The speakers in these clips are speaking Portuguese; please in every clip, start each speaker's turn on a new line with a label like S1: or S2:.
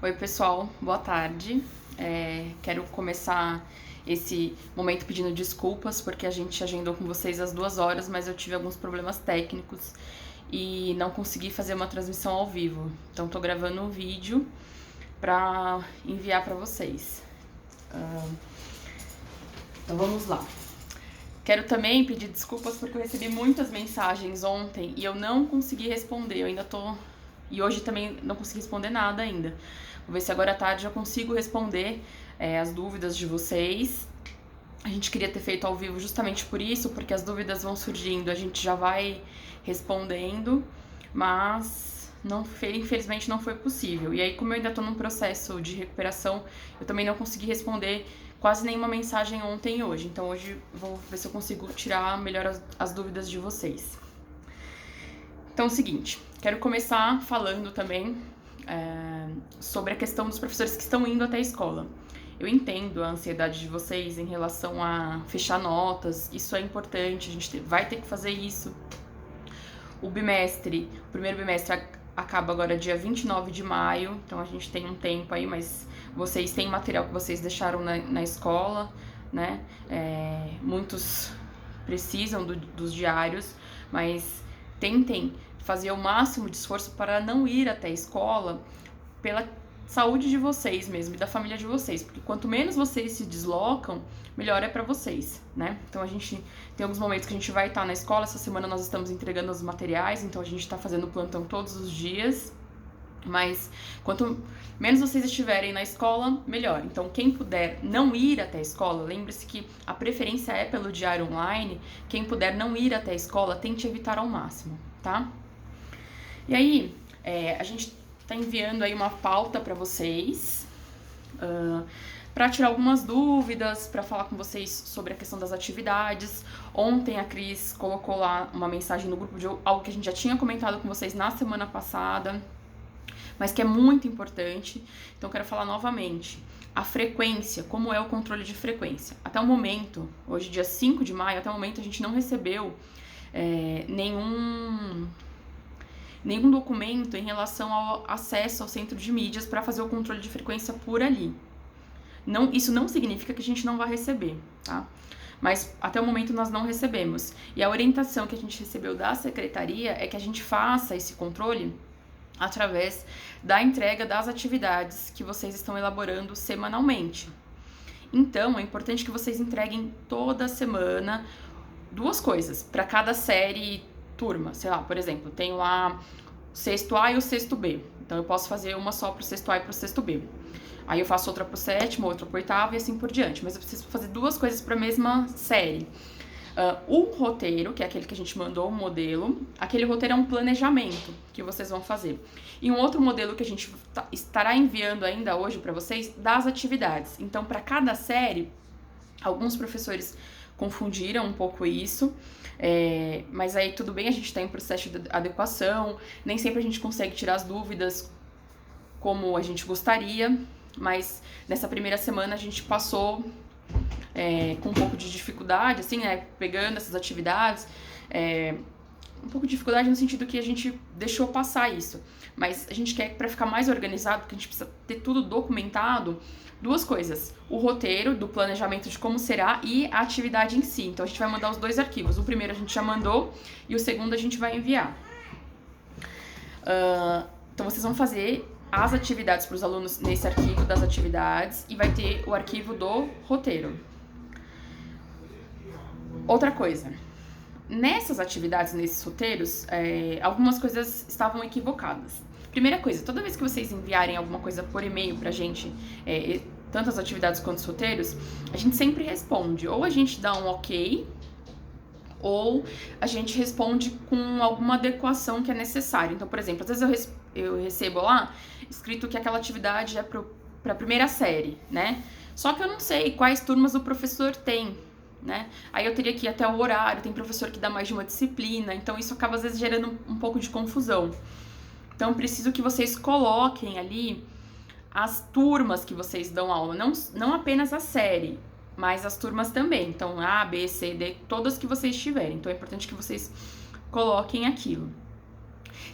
S1: Oi, pessoal, boa tarde. Quero começar esse momento pedindo desculpas, porque a gente agendou com vocês às 2 horas, mas eu tive alguns problemas técnicos e não consegui fazer uma transmissão ao vivo. Então, tô gravando um vídeo para enviar para vocês. Então, vamos lá. Quero também pedir desculpas porque eu recebi muitas mensagens ontem e eu não consegui responder. Eu ainda tô. E hoje também não consegui responder nada ainda. Vou ver se agora à tarde eu consigo responder as dúvidas de vocês. A gente queria ter feito ao vivo justamente por isso, porque as dúvidas vão surgindo, a gente já vai respondendo, mas infelizmente não foi possível. E aí, como eu ainda tô num processo de recuperação, eu também não consegui responder quase nenhuma mensagem ontem e hoje. Então hoje vou ver se eu consigo tirar melhor as dúvidas de vocês. Então é o seguinte, quero começar falando também sobre a questão dos professores que estão indo até a escola. Eu entendo a ansiedade de vocês em relação a fechar notas, isso é importante, a gente vai ter que fazer isso. O primeiro bimestre acaba agora dia 29 de maio, então a gente tem um tempo aí, mas vocês têm material que vocês deixaram na escola, né? Muitos precisam dos diários, mas tentem fazer o máximo de esforço para não ir até a escola pela saúde de vocês mesmo e da família de vocês, porque quanto menos vocês se deslocam, melhor é para vocês, né? Então a gente tem alguns momentos que a gente vai estar na escola. Essa semana nós estamos entregando os materiais, então a gente está fazendo plantão todos os dias. Mas quanto menos vocês estiverem na escola, melhor. Então, quem puder não ir até a escola, lembre-se que a preferência é pelo diário online. Quem puder não ir até a escola, tente evitar ao máximo, tá? E aí, a gente tá enviando aí uma pauta para vocês, para tirar algumas dúvidas, para falar com vocês sobre a questão das atividades. Ontem a Cris colocou lá uma mensagem no grupo de algo que a gente já tinha comentado com vocês na semana passada, mas que é muito importante, então eu quero falar novamente. A frequência, como é o controle de frequência? Até o momento, hoje dia 5 de maio, até o momento a gente não recebeu nenhum documento em relação ao acesso ao centro de mídias para fazer o controle de frequência por ali. Isso não significa que a gente não vai receber, tá? Mas até o momento nós não recebemos. E a orientação que a gente recebeu da secretaria é que a gente faça esse controle através da entrega das atividades que vocês estão elaborando semanalmente. Então, é importante que vocês entreguem toda semana 2 coisas para cada série turma. Sei lá, por exemplo, tenho lá o sexto A e o sexto B. Então, eu posso fazer uma só pro sexto A e pro sexto B. Aí eu faço outra pro sétimo, outra pro oitavo e assim por diante. Mas eu preciso fazer 2 coisas para a mesma série. O roteiro, que é aquele que a gente mandou, o modelo, aquele roteiro é um planejamento que vocês vão fazer. E um outro modelo que a gente estará enviando ainda hoje para vocês, das atividades. Então, para cada série, alguns professores confundiram um pouco isso, mas aí tudo bem, a gente está em processo de adequação, nem sempre a gente consegue tirar as dúvidas como a gente gostaria, mas nessa primeira semana a gente passou com um pouco de dificuldade, assim, né, pegando essas atividades, um pouco de dificuldade no sentido que a gente deixou passar isso, mas a gente quer, para ficar mais organizado, porque a gente precisa ter tudo documentado, 2 coisas: o roteiro do planejamento de como será e a atividade em si. Então a gente vai mandar os 2 arquivos, o primeiro a gente já mandou e o segundo a gente vai enviar. Então vocês vão fazer as atividades para os alunos nesse arquivo das atividades e vai ter o arquivo do roteiro. Outra coisa, nessas atividades, nesses roteiros, algumas coisas estavam equivocadas. Primeira coisa, toda vez que vocês enviarem alguma coisa por e-mail pra gente, tanto as atividades quanto os roteiros, a gente sempre responde. Ou a gente dá um ok, ou a gente responde com alguma adequação que é necessária. Então, por exemplo, às vezes eu recebo lá escrito que aquela atividade é para a primeira série, né? Só que eu não sei quais turmas o professor tem, né? Aí eu teria que ir até o horário, tem professor que dá mais de uma disciplina, então isso acaba às vezes gerando um pouco de confusão. Então eu preciso que vocês coloquem ali as turmas que vocês dão aula, não apenas a série, mas as turmas também. Então A, B, C, D, todas que vocês tiverem. Então é importante que vocês coloquem aquilo.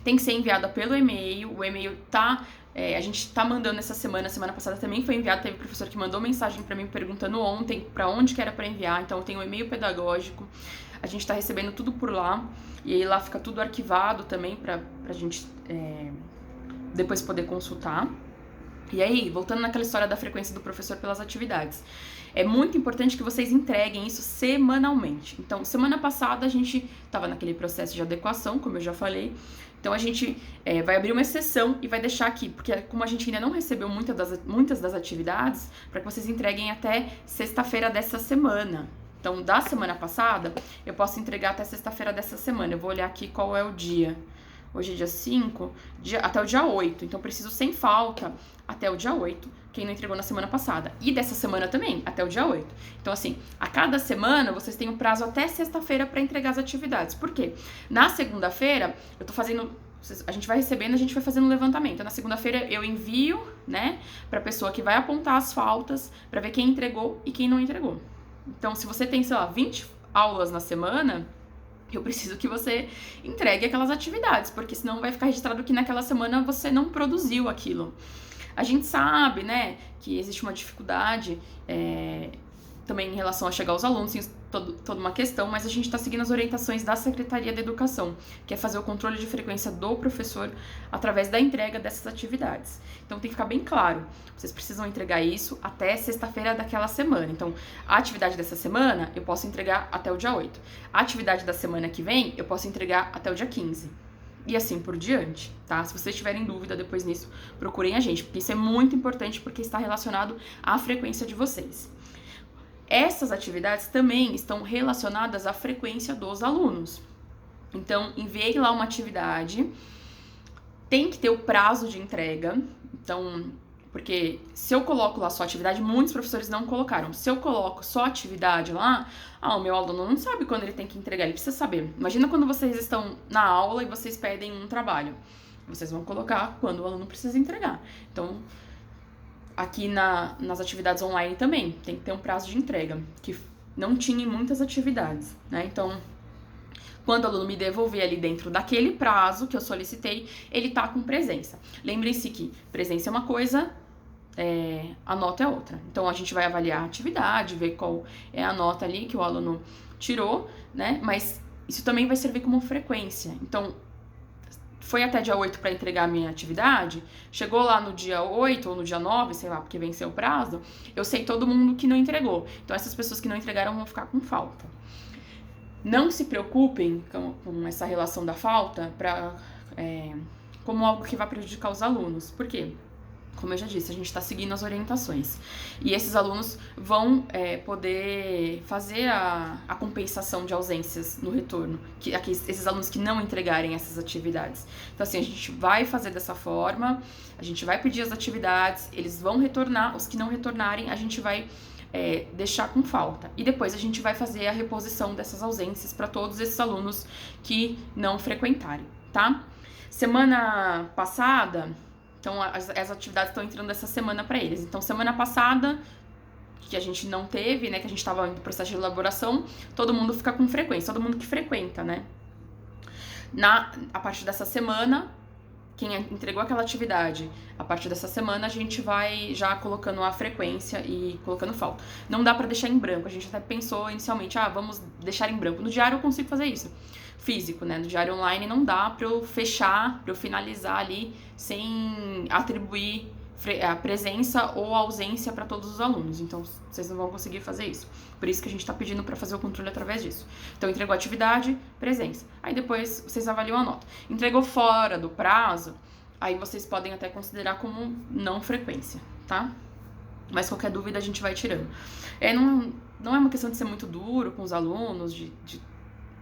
S1: Tem que ser enviada pelo e-mail, o e-mail tá... a gente tá mandando essa semana passada também foi enviado, teve professor que mandou mensagem pra mim perguntando ontem pra onde que era pra enviar, então tem o e-mail pedagógico, a gente tá recebendo tudo por lá, e aí lá fica tudo arquivado também pra gente depois poder consultar. E aí, voltando naquela história da frequência do professor pelas atividades, é muito importante que vocês entreguem isso semanalmente. Então, semana passada a gente estava naquele processo de adequação, como eu já falei. Então, a gente vai abrir uma exceção e vai deixar aqui, porque como a gente ainda não recebeu muitas das atividades, para que vocês entreguem até sexta-feira dessa semana. Então, da semana passada, eu posso entregar até sexta-feira dessa semana. Eu vou olhar aqui qual é o dia. Hoje é dia 5, até o dia 8. Então, preciso sem falta até o dia 8, quem não entregou na semana passada. E dessa semana também, até o dia 8. Então, assim, a cada semana, vocês têm um prazo até sexta-feira para entregar as atividades. Por quê? Na segunda-feira, eu tô fazendo... A gente vai recebendo, a gente vai fazendo um levantamento. Na segunda-feira, eu envio, né, pra pessoa que vai apontar as faltas, pra ver quem entregou e quem não entregou. Então, se você tem, sei lá, 20 aulas na semana... eu preciso que você entregue aquelas atividades, porque senão vai ficar registrado que naquela semana você não produziu aquilo. A gente sabe, né, que existe uma dificuldade também em relação a chegar aos alunos, tem toda uma questão, mas a gente está seguindo as orientações da Secretaria da Educação, que é fazer o controle de frequência do professor através da entrega dessas atividades. Então tem que ficar bem claro, vocês precisam entregar isso até sexta-feira daquela semana. Então, a atividade dessa semana eu posso entregar até o dia 8. A atividade da semana que vem eu posso entregar até o dia 15. E assim por diante, tá? Se vocês tiverem dúvida depois nisso, procurem a gente, porque isso é muito importante, porque está relacionado à frequência de vocês. Essas atividades também estão relacionadas à frequência dos alunos. Então, enviei lá uma atividade, tem que ter o prazo de entrega. Então, porque se eu coloco lá só atividade, muitos professores não colocaram. Se eu coloco só atividade lá, o meu aluno não sabe quando ele tem que entregar, ele precisa saber. Imagina quando vocês estão na aula e vocês pedem um trabalho. Vocês vão colocar quando o aluno precisa entregar. Então, aqui nas atividades online também, tem que ter um prazo de entrega, que não tinha em muitas atividades, né? Então, quando o aluno me devolver ali dentro daquele prazo que eu solicitei, ele tá com presença. Lembrem-se que presença é uma coisa, a nota é outra. Então, a gente vai avaliar a atividade, ver qual é a nota ali que o aluno tirou, né? Mas isso também vai servir como frequência. Então, foi até dia 8 para entregar a minha atividade, chegou lá no dia 8 ou no dia 9, sei lá, porque venceu o prazo, eu sei todo mundo que não entregou. Então, essas pessoas que não entregaram vão ficar com falta. Não se preocupem com essa relação da falta como algo que vai prejudicar os alunos. Por quê? Como eu já disse, a gente está seguindo as orientações. E esses alunos vão poder fazer a compensação de ausências no retorno. Esses alunos que não entregarem essas atividades. Então, assim, a gente vai fazer dessa forma, a gente vai pedir as atividades, eles vão retornar, os que não retornarem, a gente vai deixar com falta. E depois a gente vai fazer a reposição dessas ausências para todos esses alunos que não frequentarem, tá? Semana passada... Então, as atividades estão entrando essa semana para eles. Então, semana passada, que a gente não teve, né? Que a gente estava no processo de elaboração, todo mundo fica com frequência, todo mundo que frequenta, né? A partir dessa semana, quem entregou aquela atividade, a partir dessa semana a gente vai já colocando a frequência e colocando falta. Não dá para deixar em branco, a gente até pensou inicialmente, vamos deixar em branco. No diário eu consigo fazer isso, físico, né? No diário online não dá para eu fechar, para eu finalizar ali sem atribuir a presença ou a ausência para todos os alunos. Então, vocês não vão conseguir fazer isso. Por isso que a gente está pedindo para fazer o controle através disso. Então, entregou atividade, presença. Aí depois vocês avaliam a nota. Entregou fora do prazo, aí vocês podem até considerar como não frequência, tá? Mas qualquer dúvida a gente vai tirando. Não é uma questão de ser muito duro com os alunos,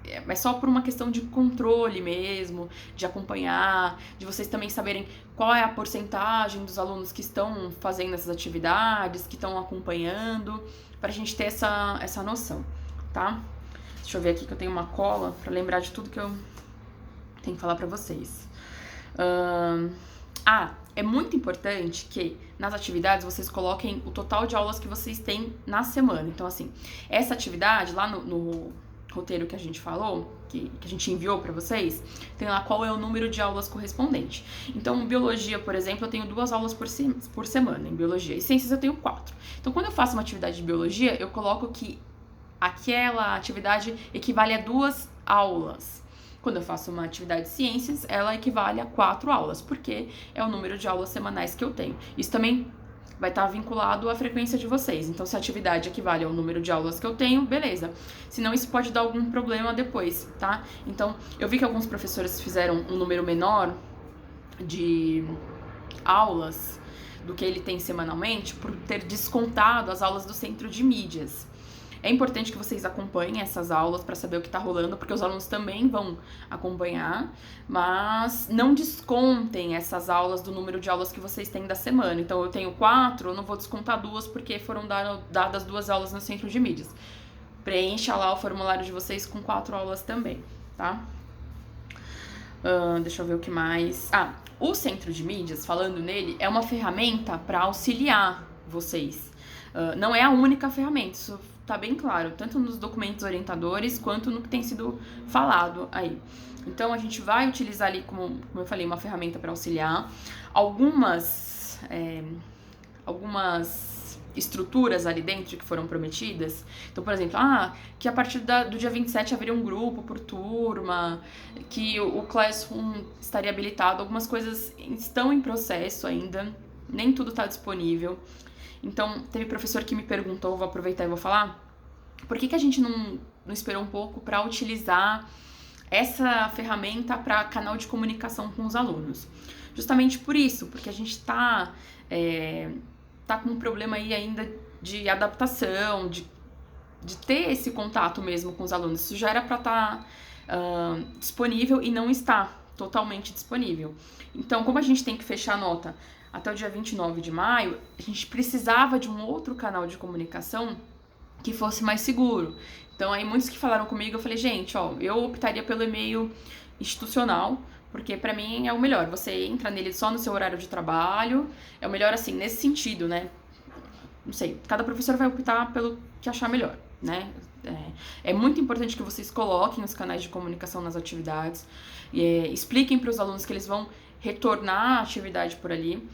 S1: é só por uma questão de controle mesmo, de acompanhar, de vocês também saberem qual é a porcentagem dos alunos que estão fazendo essas atividades, que estão acompanhando, pra gente ter essa noção, tá? Deixa eu ver aqui que eu tenho uma cola pra lembrar de tudo que eu tenho que falar pra vocês. É muito importante que nas atividades vocês coloquem o total de aulas que vocês têm na semana. Então, assim, essa atividade lá no roteiro que a gente falou, que a gente enviou para vocês, tem lá qual é o número de aulas correspondente. Então, biologia, por exemplo, eu tenho 2 aulas por semana em biologia, e ciências eu tenho 4. Então, quando eu faço uma atividade de biologia, eu coloco que aquela atividade equivale a 2 aulas. Quando eu faço uma atividade de ciências, ela equivale a 4 aulas, porque é o número de aulas semanais que eu tenho. Isso também vai estar vinculado à frequência de vocês. Então, se a atividade equivale ao número de aulas que eu tenho, beleza. Senão, isso pode dar algum problema depois, tá? Então, eu vi que alguns professores fizeram um número menor de aulas do que ele tem semanalmente por ter descontado as aulas do centro de mídias. É importante que vocês acompanhem essas aulas para saber o que está rolando, porque os alunos também vão acompanhar, mas não descontem essas aulas do número de aulas que vocês têm da semana. Então, eu tenho 4, eu não vou descontar 2 porque foram dadas 2 aulas no centro de mídias. Preencha lá o formulário de vocês com 4 aulas também, tá? Deixa eu ver o que mais. O centro de mídias, falando nele, é uma ferramenta para auxiliar vocês. Não é a única ferramenta, isso tá bem claro, tanto nos documentos orientadores quanto no que tem sido falado aí. Então, a gente vai utilizar ali, como eu falei, uma ferramenta para auxiliar. Algumas estruturas ali dentro que foram prometidas. Então, por exemplo, que a partir do dia 27 haveria um grupo por turma, que o Classroom estaria habilitado. Algumas coisas estão em processo ainda, nem tudo está disponível. Então, teve professor que me perguntou, vou aproveitar e vou falar, por que a gente não esperou um pouco para utilizar essa ferramenta para canal de comunicação com os alunos? Justamente por isso, porque a gente tá com um problema aí ainda de adaptação, de ter esse contato mesmo com os alunos. Isso já era para estar disponível e não está totalmente disponível. Então, como a gente tem que fechar a nota até o dia 29 de maio, a gente precisava de um outro canal de comunicação que fosse mais seguro. Então, aí muitos que falaram comigo, eu falei, gente, eu optaria pelo e-mail institucional, porque pra mim é o melhor. Você entra nele só no seu horário de trabalho, é o melhor assim, nesse sentido, né? Não sei, cada professor vai optar pelo que achar melhor, né? É muito importante que vocês coloquem os canais de comunicação nas atividades, expliquem para os alunos que eles vão retornar a atividade por ali,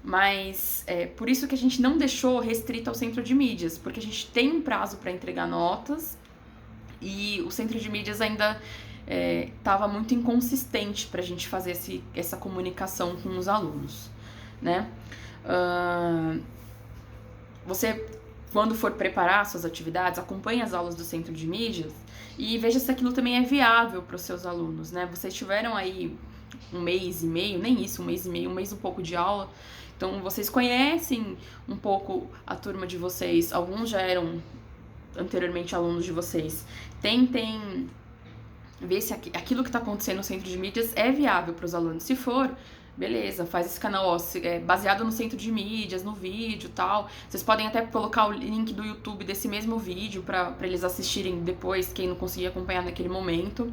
S1: mas por isso que a gente não deixou restrito ao centro de mídias, porque a gente tem um prazo para entregar notas e o centro de mídias ainda estava muito inconsistente para a gente fazer essa comunicação com os alunos, né? Você, quando for preparar suas atividades, acompanhe as aulas do centro de mídias e veja se aquilo também é viável para os seus alunos, né? Vocês tiveram aí um mês e meio, nem isso, um mês e meio, um mês e pouco de aula. Então, vocês conhecem um pouco a turma de vocês. Alguns já eram anteriormente alunos de vocês. Tentem ver se aquilo que está acontecendo no centro de mídias é viável para os alunos. Se for, beleza, faz esse canal baseado no centro de mídias, no vídeo e tal. Vocês podem até colocar o link do YouTube desse mesmo vídeo para eles assistirem depois, quem não conseguir acompanhar naquele momento.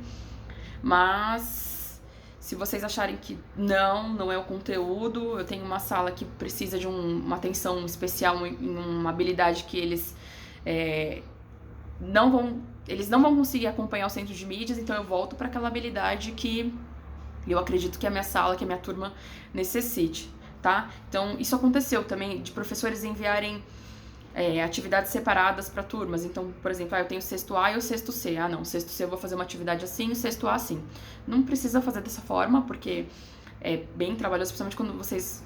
S1: Mas se vocês acharem que não é o conteúdo, eu tenho uma sala que precisa de uma atenção especial em uma habilidade que eles não vão conseguir acompanhar o centro de mídias, então eu volto para aquela habilidade que eu acredito que a minha sala, que a minha turma necessite, tá? Então, isso aconteceu também, de professores enviarem atividades separadas para turmas. Então, por exemplo, eu tenho o sexto A e o sexto C. Não, o sexto C eu vou fazer uma atividade assim, o sexto A assim. Não precisa fazer dessa forma, porque é bem trabalhoso, principalmente quando vocês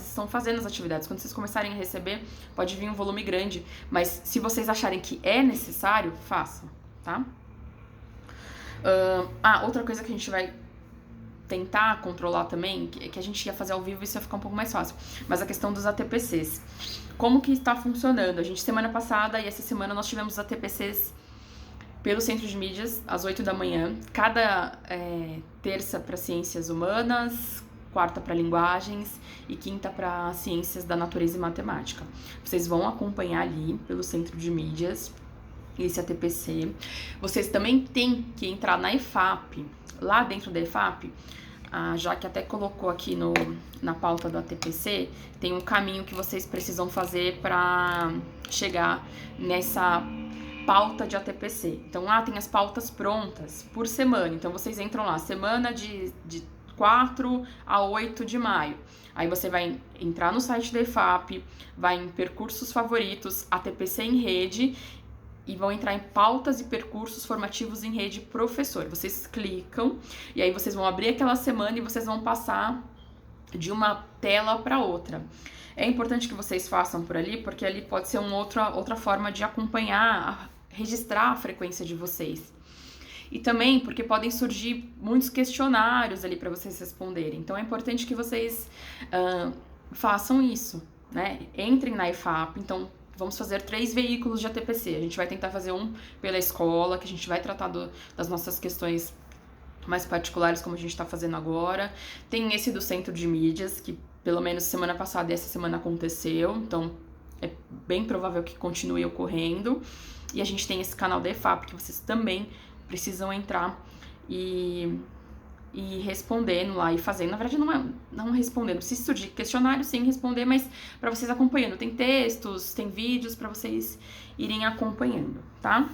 S1: estão fazendo as atividades. Quando vocês começarem a receber, pode vir um volume grande, mas se vocês acharem que é necessário, façam, tá? Outra coisa que a gente vai tentar controlar também, que a gente ia fazer ao vivo, isso ia ficar um pouco mais fácil, mas a questão dos ATPCs. Como que está funcionando? A gente, semana passada e essa semana, nós tivemos os ATPCs pelo Centro de Mídias, às 8 da manhã, cada terça para Ciências Humanas, quarta para Linguagens e quinta para Ciências da Natureza e Matemática. Vocês vão acompanhar ali pelo Centro de Mídias esse ATPC. Vocês também têm que entrar na EFAP. Lá dentro da EFAP, a Jaque até colocou aqui na pauta do ATPC, tem um caminho que vocês precisam fazer para chegar nessa pauta de ATPC. Então lá tem as pautas prontas por semana. Então vocês entram lá, semana de 4 a 8 de maio. Aí você vai entrar no site da EFAP, vai em percursos favoritos, ATPC em rede, e vão entrar em pautas e percursos formativos em rede professor. Vocês clicam e aí vocês vão abrir aquela semana e vocês vão passar de uma tela para outra. É importante que vocês façam por ali, porque ali pode ser outra forma de acompanhar, registrar a frequência de vocês. E também porque podem surgir muitos questionários ali para vocês responderem. Então é importante que vocês façam isso, né? Entrem na EFAP. Então vamos fazer 3 veículos de ATPC. A gente vai tentar fazer um pela escola, que a gente vai tratar das nossas questões mais particulares, como a gente está fazendo agora. Tem esse do centro de mídias, que pelo menos semana passada e essa semana aconteceu. Então é bem provável que continue ocorrendo. E a gente tem esse canal da EFAP, que vocês também precisam entrar e respondendo lá e fazendo. Na verdade, não respondendo. Se surgir questionário, sim, responder, mas para vocês acompanhando. Tem textos, tem vídeos para vocês irem acompanhando, tá?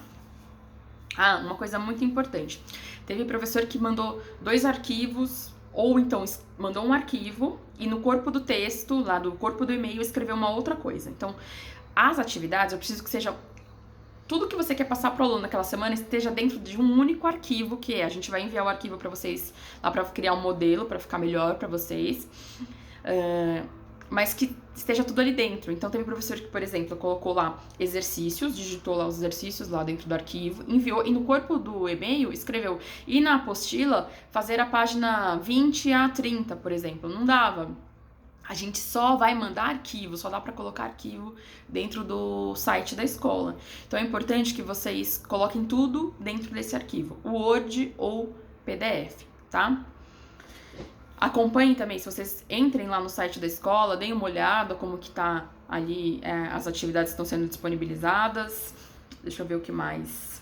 S1: Ah, uma coisa muito importante. Teve professor que mandou 2 arquivos, ou então mandou um arquivo e no corpo do texto, lá do corpo do e-mail, escreveu uma outra coisa. Então, as atividades, eu preciso que seja tudo que você quer passar pro aluno naquela semana esteja dentro de um único arquivo, que a gente vai enviar o arquivo para vocês lá para criar um modelo, para ficar melhor para vocês, mas que esteja tudo ali dentro. Então teve professor que, por exemplo, colocou lá exercícios, digitou lá os exercícios lá dentro do arquivo, enviou e no corpo do e-mail escreveu, e na apostila fazer a página 20 a 30, por exemplo, não dava. A gente só vai mandar arquivo, só dá para colocar arquivo dentro do site da escola. Então é importante que vocês coloquem tudo dentro desse arquivo, Word ou PDF, tá? Acompanhem também, se vocês entrem lá no site da escola, deem uma olhada como que tá ali, as atividades estão sendo disponibilizadas. Deixa eu ver o que mais.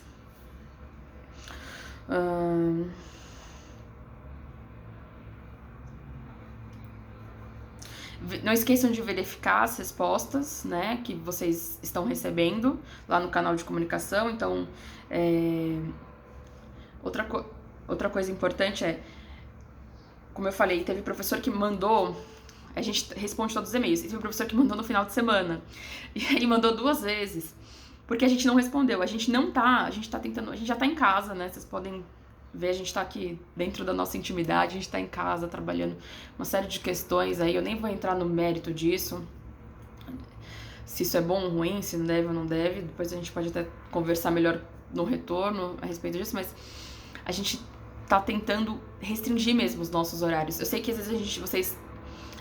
S1: Não esqueçam de verificar as respostas, né, que vocês estão recebendo lá no canal de comunicação. Então, outra coisa importante como eu falei, teve professor que mandou, a gente responde todos os e-mails, e teve professor que mandou no final de semana, e ele mandou 2 vezes, porque a gente não respondeu, a gente tá tentando, a gente já tá em casa, né, vocês podem ver, a gente tá aqui dentro da nossa intimidade, a gente tá em casa trabalhando uma série de questões aí, eu nem vou entrar no mérito disso, se isso é bom ou ruim, se não deve ou não deve, depois a gente pode até conversar melhor no retorno a respeito disso, mas a gente tá tentando restringir mesmo os nossos horários. Eu sei que às vezes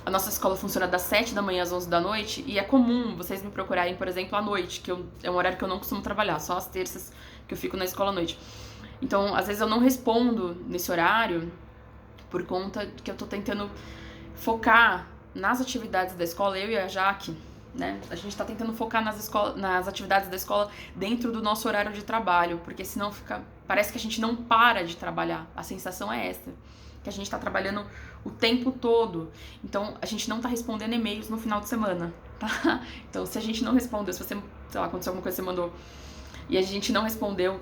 S1: a nossa escola funciona das 7 da manhã às 11 da noite, e é comum vocês me procurarem, por exemplo, à noite, que é um horário que eu não costumo trabalhar, só às terças que eu fico na escola à noite. Então, às vezes eu não respondo nesse horário por conta que eu tô tentando focar nas atividades da escola, eu e a Jaque, né? A gente tá tentando focar nas atividades da escola dentro do nosso horário de trabalho, porque senão parece que a gente não para de trabalhar. A sensação é essa, que a gente tá trabalhando o tempo todo. Então, a gente não tá respondendo e-mails no final de semana, tá? Então, se a gente não respondeu, se você, sei lá, aconteceu alguma coisa que você mandou e a gente não respondeu,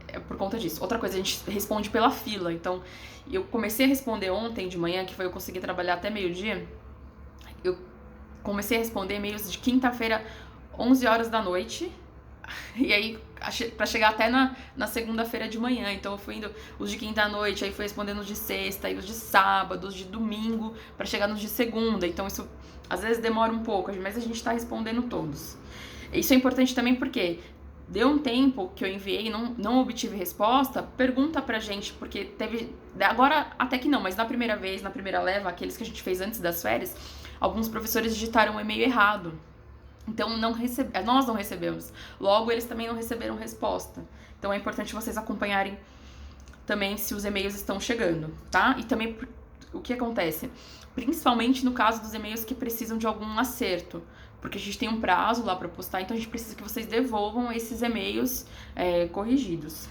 S1: é por conta disso. Outra coisa, a gente responde pela fila. Então, eu comecei a responder ontem de manhã, que foi eu conseguir trabalhar até meio-dia. Eu comecei a responder e-mails de quinta-feira, 11 horas da noite. E aí, pra chegar até na segunda-feira de manhã. Então, eu fui indo os de quinta à noite, aí fui respondendo os de sexta, aí os de sábado, os de domingo, pra chegar nos de segunda. Então, isso às vezes demora um pouco, mas a gente tá respondendo todos. Isso é importante também porque deu um tempo que eu enviei e não obtive resposta, pergunta pra gente, porque teve, agora até que não, mas na primeira vez, na primeira leva, aqueles que a gente fez antes das férias, alguns professores digitaram um e-mail errado. Então nós não recebemos, logo eles também não receberam resposta. Então é importante vocês acompanharem também se os e-mails estão chegando, tá? E também o que acontece, principalmente no caso dos e-mails que precisam de algum acerto, porque a gente tem um prazo lá para postar, então a gente precisa que vocês devolvam esses e-mails corrigidos.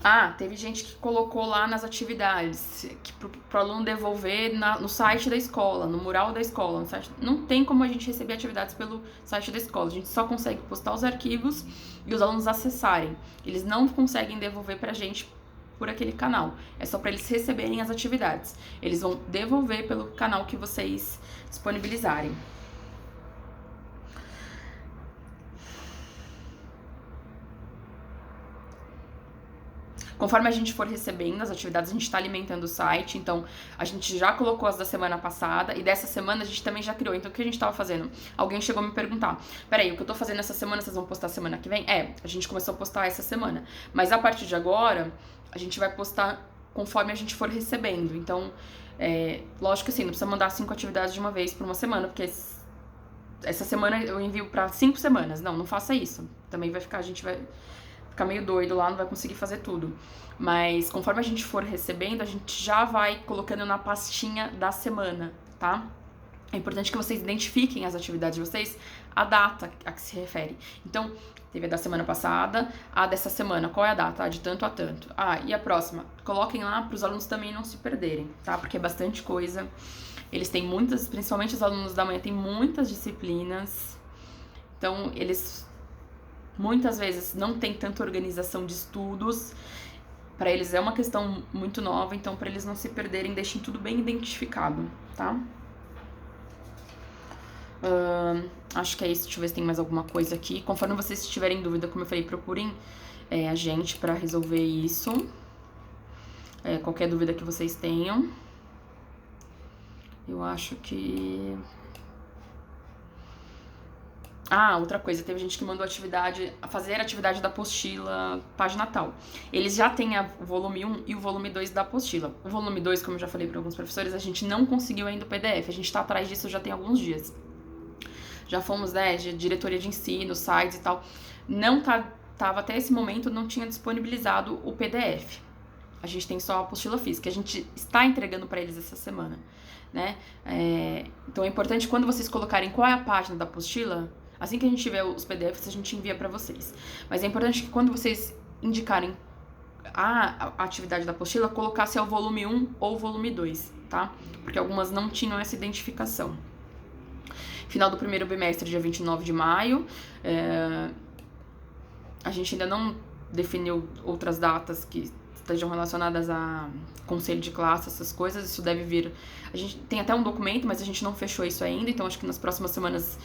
S1: Ah, teve gente que colocou lá nas atividades, que pro aluno devolver no site da escola, no mural da escola. No site. Não tem como a gente receber atividades pelo site da escola. A gente só consegue postar os arquivos e os alunos acessarem. Eles não conseguem devolver pra gente por aquele canal. É só para eles receberem as atividades. Eles vão devolver pelo canal que vocês disponibilizarem. Conforme a gente for recebendo as atividades, a gente tá alimentando o site, então a gente já colocou as da semana passada e dessa semana a gente também já criou. Então o que a gente tava fazendo? Alguém chegou a me perguntar: peraí, o que eu tô fazendo essa semana, vocês vão postar semana que vem? A gente começou a postar essa semana, mas a partir de agora a gente vai postar conforme a gente for recebendo. Então, lógico que assim, não precisa mandar 5 atividades de uma vez por uma semana, porque essa semana eu envio pra 5 semanas. Não faça isso. Também a gente vai ficar meio doido lá, não vai conseguir fazer tudo. Mas conforme a gente for recebendo, a gente já vai colocando na pastinha da semana, tá? É importante que vocês identifiquem as atividades de vocês, a data a que se refere. Então, teve a da semana passada, a dessa semana, qual é a data? De tanto a tanto. E a próxima? Coloquem lá para os alunos também não se perderem, tá? Porque é bastante coisa. Eles têm muitas, principalmente os alunos da manhã, têm muitas disciplinas. Então, eles muitas vezes não tem tanta organização de estudos. Para eles é uma questão muito nova, então para eles não se perderem, deixem tudo bem identificado, tá? Acho que é isso. Deixa eu ver se tem mais alguma coisa aqui. Conforme vocês tiverem dúvida, como eu falei, procurem a gente para resolver isso. Qualquer dúvida que vocês tenham. Eu acho que... outra coisa, teve gente que mandou fazer a atividade da apostila página tal. Eles já têm o volume 1 e o volume 2 da apostila. O volume 2, como eu já falei para alguns professores, a gente não conseguiu ainda o PDF. A gente tá atrás disso já tem alguns dias. Já fomos, de diretoria de ensino, sites e tal. Tava até esse momento, não tinha disponibilizado o PDF. A gente tem só a apostila física. A gente está entregando para eles essa semana, né? Então é importante, quando vocês colocarem qual é a página da apostila, assim que a gente tiver os PDFs, a gente envia para vocês. Mas é importante que quando vocês indicarem a atividade da apostila, colocar se é o volume 1 ou o volume 2, tá? Porque algumas não tinham essa identificação. Final do primeiro bimestre, dia 29 de maio. A gente ainda não definiu outras datas que estejam relacionadas a conselho de classe, essas coisas. Isso deve vir... A gente tem até um documento, mas a gente não fechou isso ainda, então acho que nas próximas semanas...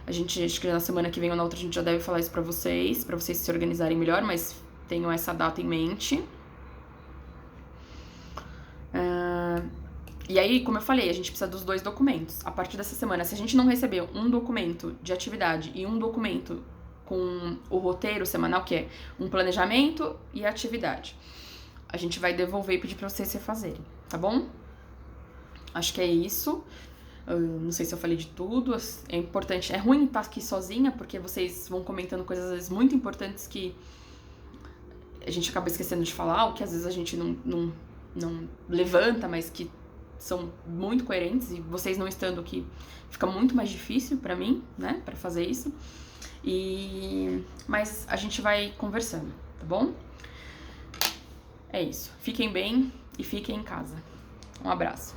S1: acho que na semana que vem ou na outra a gente já deve falar isso pra vocês se organizarem melhor, mas tenham essa data em mente. E aí, como eu falei, a gente precisa dos 2 documentos. A partir dessa semana, se a gente não receber um documento de atividade e um documento com o roteiro semanal, que é um planejamento e a atividade, a gente vai devolver e pedir pra vocês refazerem, tá bom? Acho que é isso. Não sei se eu falei de tudo. É importante, é ruim estar aqui sozinha, porque vocês vão comentando coisas às vezes muito importantes que a gente acaba esquecendo de falar, ou que às vezes a gente não levanta, mas que são muito coerentes, e vocês não estando aqui fica muito mais difícil pra mim, né, pra fazer isso. Mas a gente vai conversando, tá bom? É isso. Fiquem bem e fiquem em casa. Um abraço.